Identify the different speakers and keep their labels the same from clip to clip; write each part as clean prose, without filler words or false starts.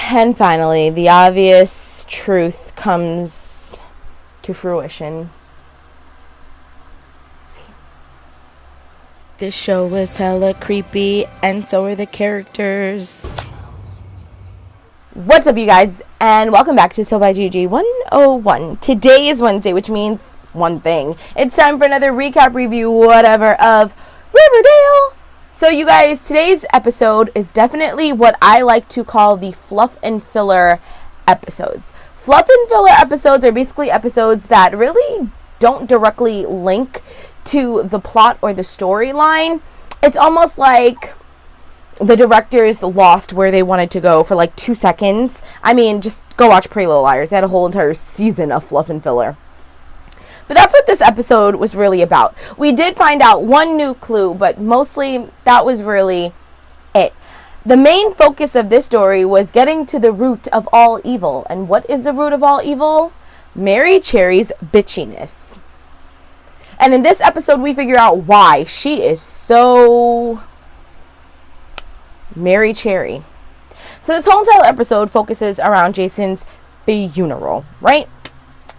Speaker 1: And finally, the obvious truth comes to fruition. This show was hella creepy, and so are the characters. What's up, you guys, and welcome back to So by GG 101. Today is Wednesday, which means one thing. It's time for another recap, review, whatever, of Riverdale. So, you guys, today's episode is definitely what I like to call the fluff and filler episodes. Fluff and filler episodes are basically episodes that really don't directly link to the plot or the storyline. It's almost like the directors lost where they wanted to go for like 2 seconds. I mean, just go watch Pretty Little Liars. They had a whole entire season of fluff and filler. But that's what this episode was really about. We did find out one new clue, but mostly that was really it. The main focus of this story was getting to the root of all evil. And what is the root of all evil? Mary Cherry's bitchiness. And in this episode, we figure out why she is so Mary Cherry. So this whole entire episode focuses around Jason's funeral, right?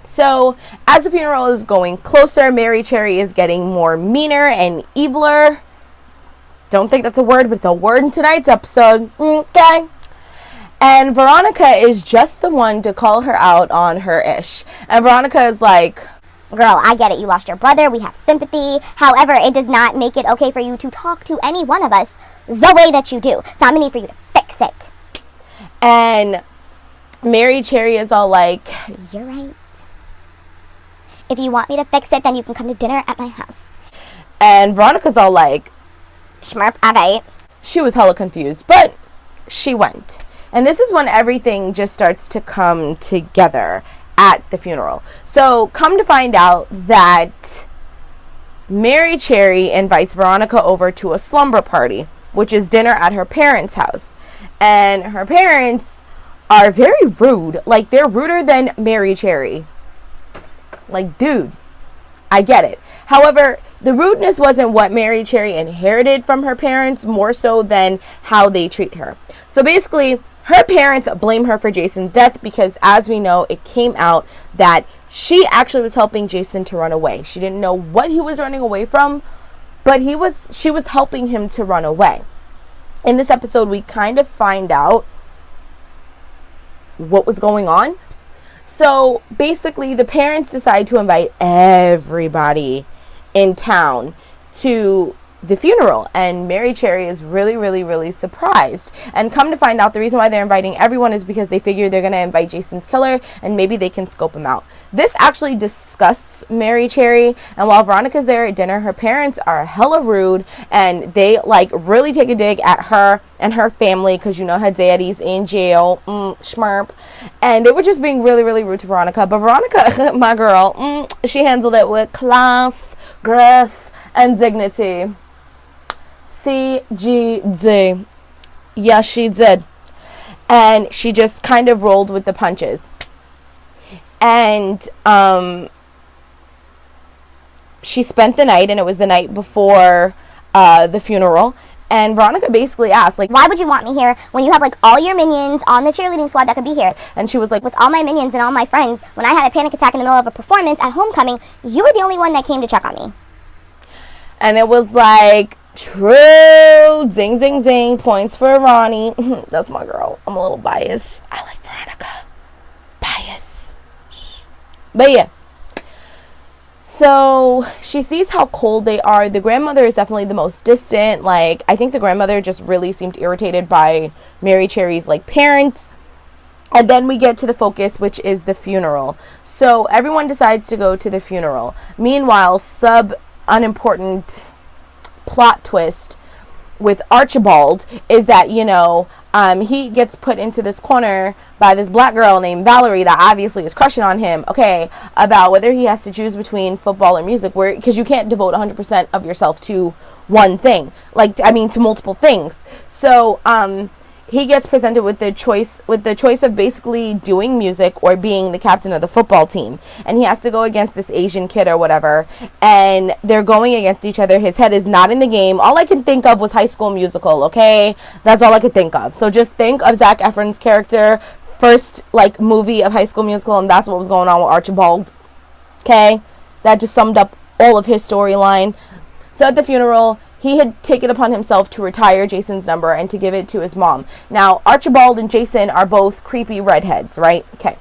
Speaker 1: So as the funeral is going closer, Mary Cherry is getting more meaner and eviler. Don't think that's a word, but it's a word in tonight's episode. Okay. And Veronica is just the one to call her out on her ish. And Veronica is like,
Speaker 2: girl, I get it. You lost your brother. We have sympathy. However, it does not make it okay for you to talk to any one of us the way that you do. So I'm going to need for you to fix it.
Speaker 1: And Mary Cherry is all like,
Speaker 2: you're right. If you want me to fix it, then you can come to dinner at my house.
Speaker 1: And Veronica's all like,
Speaker 2: schmurp, okay.
Speaker 1: She was hella confused, but she went. And this is when everything just starts to come together at the funeral. So come to find out that Mary Cherry invites Veronica over to a slumber party, which is dinner at her parents' house. And her parents are very rude. Like, they're ruder than Mary Cherry. Like, dude, I get it. However, the rudeness wasn't what Mary Cherry inherited from her parents, more so than how they treat her. So basically, her parents blame her for Jason's death because, as we know, it came out that she actually was helping Jason to run away. She didn't know what he was running away from, but she was helping him to run away. In this episode, we kind of find out what was going on. So basically, the parents decide to invite everybody in town to the funeral, and Mary Cherry is really surprised. And come to find out, the reason why they're inviting everyone is because they figure they're going to invite Jason's killer and maybe they can scope him out. This actually disgusts Mary Cherry, and while Veronica's there at dinner, her parents are hella rude and they like really take a dig at her and her family because you know her daddy's in jail, schmurp, and they were just being really rude to Veronica. But Veronica, my girl, she handled it with class, grace, and dignity. CGD. Yes, she did. And she just kind of rolled with the punches. And she spent the night, and it was the night before the funeral. And Veronica basically asked, like,
Speaker 2: why would you want me here when you have, like, all your minions on the cheerleading squad that could be here?
Speaker 1: And she was like,
Speaker 2: with all my minions and all my friends, when I had a panic attack in the middle of a performance at homecoming, you were the only one that came to check on me.
Speaker 1: And it was like, true, zing, zing, zing, points for Ronnie. That's my girl. I'm a little biased. I like Veronica. Bias. But yeah. So she sees how cold they are. The grandmother is definitely the most distant. Like, I think the grandmother just really seemed irritated by Mary Cherry's, like, parents. And then we get to the focus, which is the funeral. So everyone decides to go to the funeral. Meanwhile, unimportant plot twist with Archibald is that, you know, he gets put into this corner by this black girl named Valerie that obviously is crushing on him, okay, about whether he has to choose between football or music, because you can't devote 100% of yourself to one thing, like, I mean, to multiple things. So he gets presented with the choice of basically doing music or being the captain of the football team, and he has to go against this Asian kid or whatever, and they're going against each other. His head is not in the game. All I can think of was High School Musical. Okay, that's all I could think of. So just think of Zac Efron's character, first like movie of High School Musical, and that's what was going on with Archibald. Okay, that just summed up all of his storyline. So at the funeral, he had taken upon himself to retire Jason's number and to give it to his mom. Now, Archibald and Jason are both creepy redheads, right? Okay.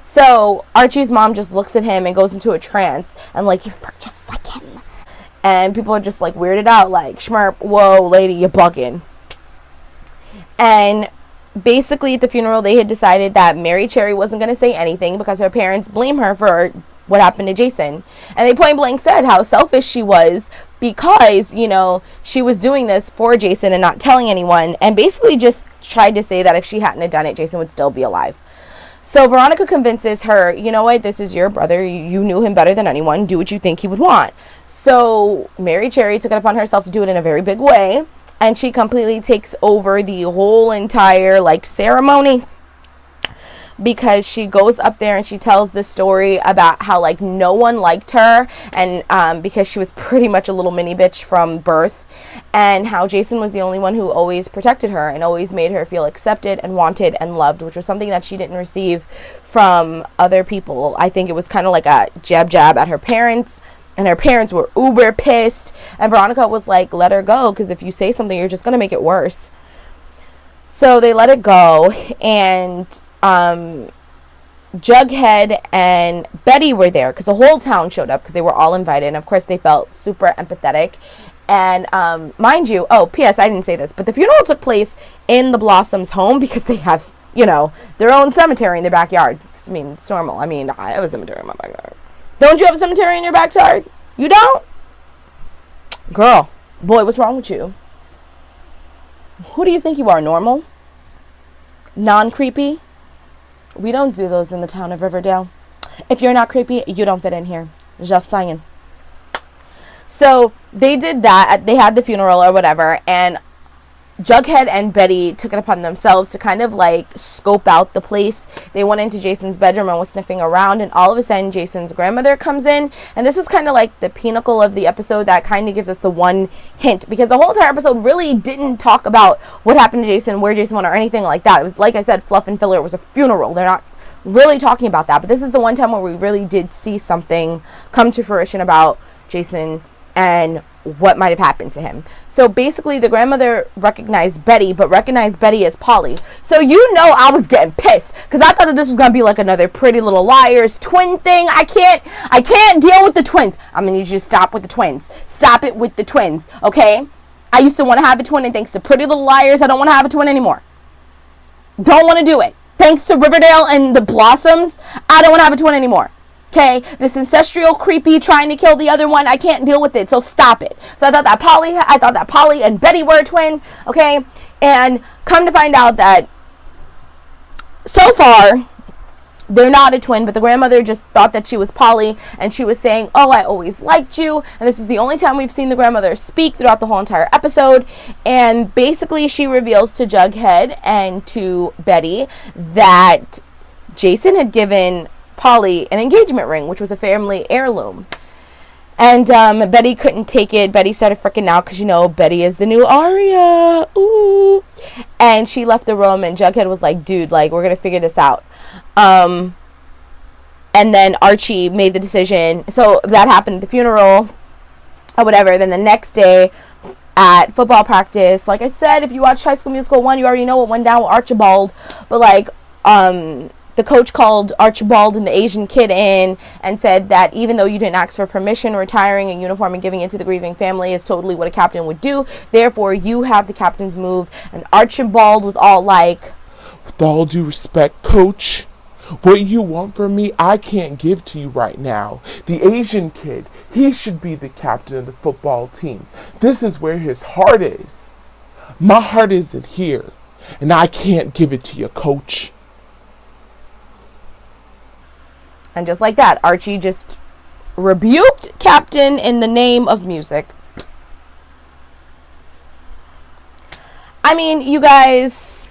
Speaker 1: So Archie's mom just looks at him and goes into a trance and like, you look just like him. And people are just like weirded out, like, schmerp, whoa, lady, you're bugging. And basically at the funeral, they had decided that Mary Cherry wasn't going to say anything because her parents blame her for what happened to Jason. And they point blank said how selfish she was because, you know, she was doing this for Jason and not telling anyone, and basically just tried to say that if she hadn't have done it, Jason would still be alive. So Veronica convinces her, you know what, this is your brother. You knew him better than anyone. Do what you think he would want. So Mary Cherry took it upon herself to do it in a very big way, and she completely takes over the whole entire, like, ceremony, because she goes up there and she tells the story about how, like, no one liked her, and because she was pretty much a little mini bitch from birth, and how Jason was the only one who always protected her and always made her feel accepted and wanted and loved, which was something that she didn't receive from other people. I think it was kind of like a jab at her parents, and her parents were uber pissed, and Veronica was like, let her go, because if you say something, you're just going to make it worse. So they let it go, and Jughead and Betty were there because the whole town showed up because they were all invited, and of course they felt super empathetic. And mind you, oh, P.S. I didn't say this, but the funeral took place in the Blossoms' home because they have, you know, their own cemetery in their backyard. I mean, it's normal. I mean, I have a cemetery in my backyard. Don't you have a cemetery in your backyard? You don't? Girl, boy, what's wrong with you? Who do you think you are, normal? Non-creepy? We don't do those in the town of Riverdale. If you're not creepy, you don't fit in here. Just saying. So they did that. They had the funeral or whatever, and Jughead and Betty took it upon themselves to kind of like scope out the place. They went into Jason's bedroom and was sniffing around, and all of a sudden Jason's grandmother comes in, and this was kind of like the pinnacle of the episode that kind of gives us the one hint, because the whole entire episode really didn't talk about what happened to Jason, where Jason went, or anything like that. It was, like I said, fluff and filler. It was a funeral. They're not really talking about that, but this is the one time where we really did see something come to fruition about Jason and what might have happened to him. So basically the grandmother recognized Betty, but recognized Betty as Polly. So you know I was getting pissed because I thought that this was gonna be like another Pretty Little Liars twin thing. I can't deal with the twins. I'm gonna need you to stop with the twins. Stop it with the twins, okay? I used to want to have a twin, and thanks to Pretty Little Liars, I don't want to have a twin anymore. Don't want to do it. Thanks to Riverdale and the Blossoms, I don't want to have a twin anymore. Okay, this ancestral creepy trying to kill the other one, I can't deal with it, so stop it. So I thought that Polly and Betty were a twin, okay? And come to find out that so far they're not a twin, but the grandmother just thought that she was Polly, and she was saying, oh, I always liked you. And this is the only time we've seen the grandmother speak throughout the whole entire episode. And basically she reveals to Jughead and to Betty that Jason had given Polly an engagement ring, which was a family heirloom. And Betty couldn't take it. Betty started freaking out because, you know, Betty is the new Aria. Ooh. And she left the room, and Jughead was like, dude, like, we're going to figure this out. And then Archie made the decision. So that happened at the funeral or whatever. Then the next day at football practice, like I said, if you watch High School Musical 1, you already know what went down with Archibald. But like, the coach called Archibald and the Asian kid in and said that even though you didn't ask for permission, retiring a uniform and giving it to the grieving family is totally what a captain would do. Therefore, you have the captain's move. And Archibald was all like,
Speaker 3: with all due respect, coach, what you want from me, I can't give to you right now. The Asian kid, he should be the captain of the football team. This is where his heart is. My heart isn't here, and I can't give it to you, coach.
Speaker 1: and just like that, Archie just rebuked Captain in the name of music. I mean, you guys,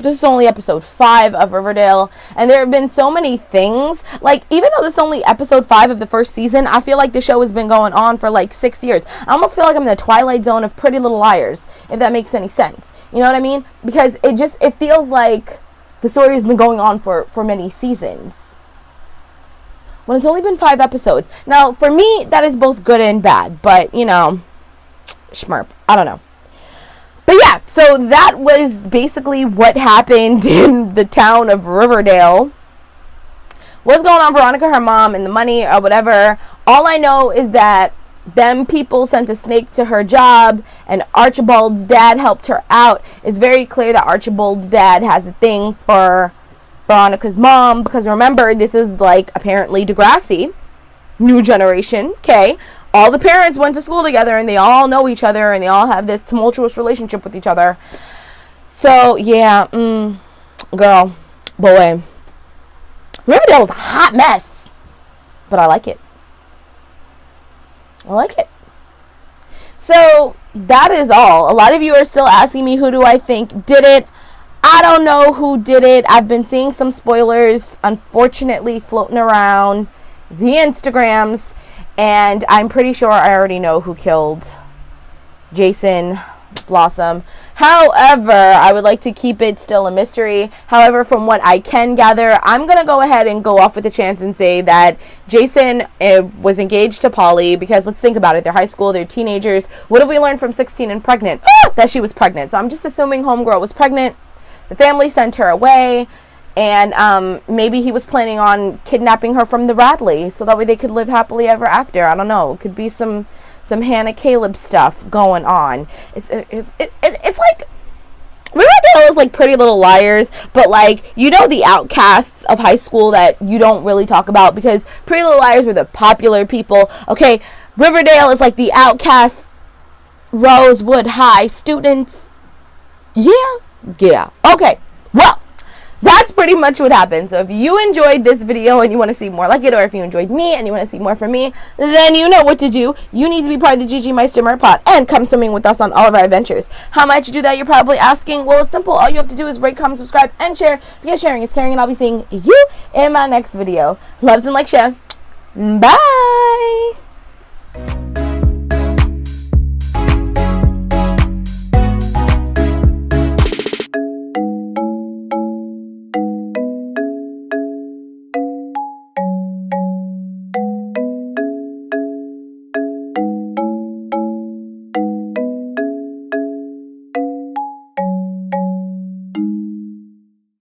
Speaker 1: this is only episode 5 of Riverdale, and there have been so many things. Like, even though this is only episode 5 of the first season, I feel like the show has been going on for like 6 years. I almost feel like I'm in the Twilight Zone of Pretty Little Liars, if that makes any sense. You know what I mean? Because it feels like the story has been going on for many seasons, when it's only been 5 episodes. Now, for me, that is both good and bad, but, you know, schmurp. I don't know. But yeah, so that was basically what happened in the town of Riverdale. What's going on, Veronica, her mom, and the money or whatever. All I know is that them people sent a snake to her job, and Archibald's dad helped her out. It's very clear that Archibald's dad has a thing for Veronica's mom, because remember, this is like apparently Degrassi, new generation, okay? All the parents went to school together, and they all know each other, and they all have this tumultuous relationship with each other. So, yeah, girl, boy, Riverdale is a hot mess, but I like it. I like it. So that is all. A lot of you are still asking me, who do I think did it? I don't know who did it. I've been seeing some spoilers, unfortunately, floating around the Instagrams, and I'm pretty sure I already know who killed Jason Blossom. However, I would like to keep it still a mystery. However, from what I can gather, I'm going to go ahead and go off with a chance and say that Jason was engaged to Polly, because let's think about it. They're high school, they're teenagers. What have we learned from 16 and Pregnant? That she was pregnant. So I'm just assuming homegirl was pregnant. The family sent her away, and maybe he was planning on kidnapping her from the Radley so that way they could live happily ever after. I don't know. It could be some Hannah Caleb stuff going on. It's like Riverdale is like Pretty Little Liars, but like, you know, the outcasts of high school that you don't really talk about, because Pretty Little Liars were the popular people. Okay, Riverdale is like the outcasts, Rosewood High students. Yeah. Okay. Well, that's pretty much what happened. So if you enjoyed this video and you want to see more like it, or if you enjoyed me and you want to see more from me, then you know what to do. You need to be part of the GG Meister Mer Pod and come swimming with us on all of our adventures. How might you do that, you're probably asking? Well, it's simple. All you have to do is rate, comment, subscribe, and share, because sharing is caring, and I'll be seeing you in my next video. Loves and like, share. Bye.